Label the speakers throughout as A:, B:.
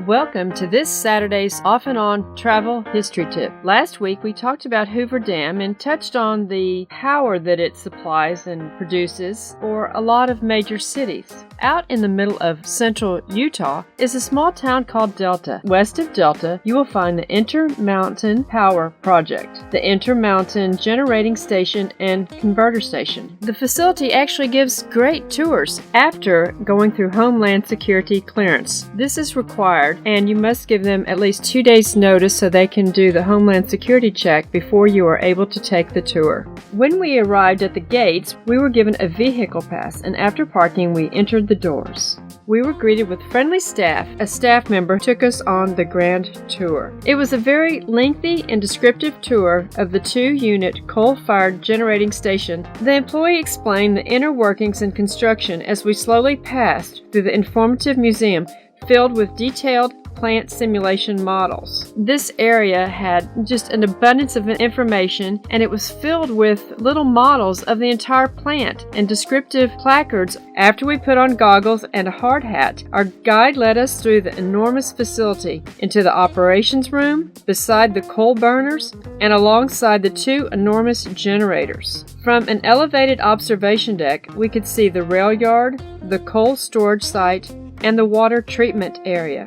A: Welcome to this Saturday's Off and On Travel History Tip. Last week we talked about Hoover Dam and touched on the power that it supplies and produces for a lot of major cities. Out in the middle of central Utah is a small town called Delta. West of Delta, you will find the Intermountain Power Project, the Intermountain Generating Station and Converter Station. The facility actually gives great tours after going through Homeland Security clearance. This is required, and you must give them at least 2 days' notice so they can do the Homeland Security check before you are able to take the tour. When we arrived at the gates, we were given a vehicle pass, and after parking, we entered the doors. We were greeted with friendly staff. A staff member took us on the grand tour. It was a very lengthy and descriptive tour of the 2-unit coal-fired generating station. The employee explained the inner workings and construction as we slowly passed through the informative museum filled with detailed plant simulation models. This area had just an abundance of information, and it was filled with little models of the entire plant and descriptive placards. After we put on goggles and a hard hat, our guide led us through the enormous facility into the operations room, beside the coal burners, and alongside the 2 enormous generators. From an elevated observation deck, we could see the rail yard, the coal storage site, and the water treatment area.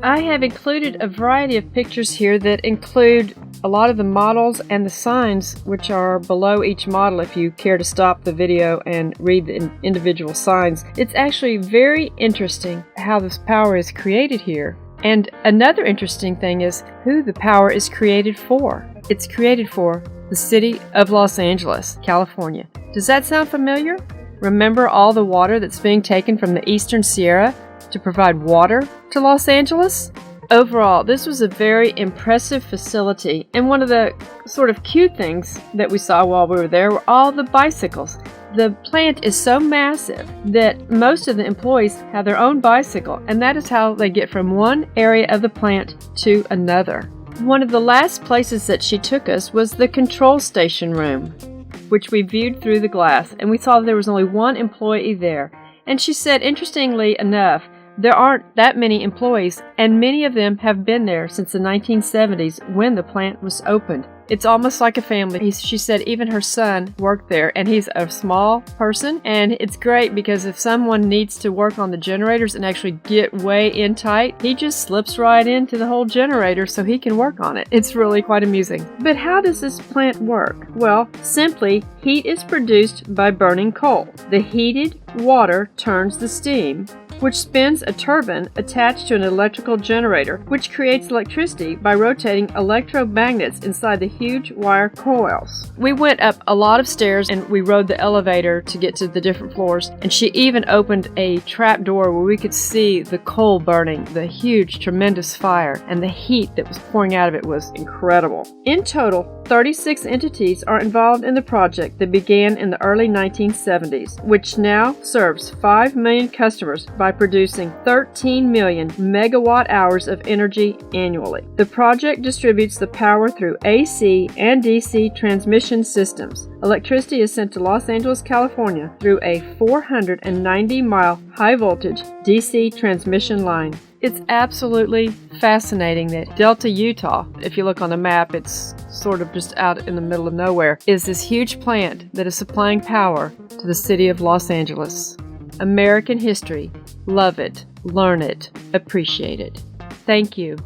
A: I have included a variety of pictures here that include a lot of the models and the signs which are below each model if you care to stop the video and read the individual signs. It's actually very interesting how this power is created here. And another interesting thing is who the power is created for. It's created for the city of Los Angeles, California. Does that sound familiar? Remember all the water that's being taken from the Eastern Sierra to provide water to Los Angeles? Overall, this was a very impressive facility, and one of the sort of cute things that we saw while we were there were all the bicycles. The plant is so massive that most of the employees have their own bicycle, and that is how they get from one area of the plant to another. One of the last places that she took us was the control station room, which we viewed through the glass, and we saw there was only one employee there. And she said, interestingly enough, there aren't that many employees, and many of them have been there since the 1970s when the plant was opened. It's almost like a family. She said even her son worked there, and he's a small person, and it's great because if someone needs to work on the generators and actually get way in tight, he just slips right into the whole generator so he can work on it. It's really quite amusing. But how does this plant work? Well, simply, heat is produced by burning coal. The heated water turns the steam, which spins a turbine attached to an electrical generator, which creates electricity by rotating electromagnets inside the huge wire coils. We went up a lot of stairs and we rode the elevator to get to the different floors, and she even opened a trap door where we could see the coal burning, the huge, tremendous fire, and the heat that was pouring out of it was incredible. In total, 36 entities are involved in the project that began in the early 1970s, which now serves 5 million customers by producing 13 million megawatt hours of energy annually. The project distributes the power through AC and DC transmission systems. Electricity is sent to Los Angeles, California through a 490-mile high-voltage DC transmission line. It's absolutely fascinating that Delta, Utah, if you look on the map, it's sort of just out in the middle of nowhere, is this huge plant that is supplying power to the city of Los Angeles. American history. Love it, learn it, appreciate it. Thank you.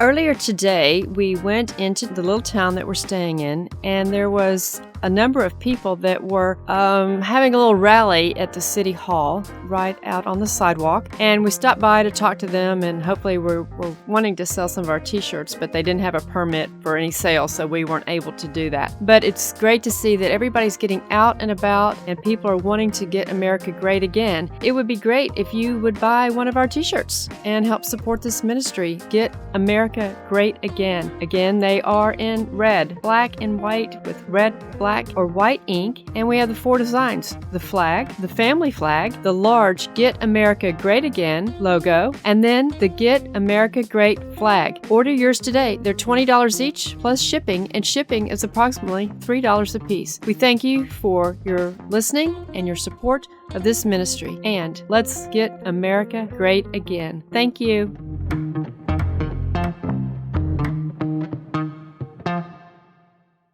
A: Earlier today, we went into the little town that we're staying in, and there was a number of people that were having a little rally at the city hall right out on the sidewalk, and we stopped by to talk to them, and hopefully we're wanting to sell some of our t-shirts, but they didn't have a permit for any sale, so we weren't able to do that. But it's great to see that everybody's getting out and about and people are wanting to get America great again. It would be great if you would buy one of our t-shirts and help support this ministry. Get America America Great Again. Again, they are in red, black, and white with red, black, or white ink. And we have the 4 designs: the flag, the family flag, the large Get America Great Again logo, and then the Get America Great flag. Order yours today. They're $20 each plus shipping, and shipping is approximately $3 a piece. We thank you for your listening and your support of this ministry, and let's get America great again. Thank you.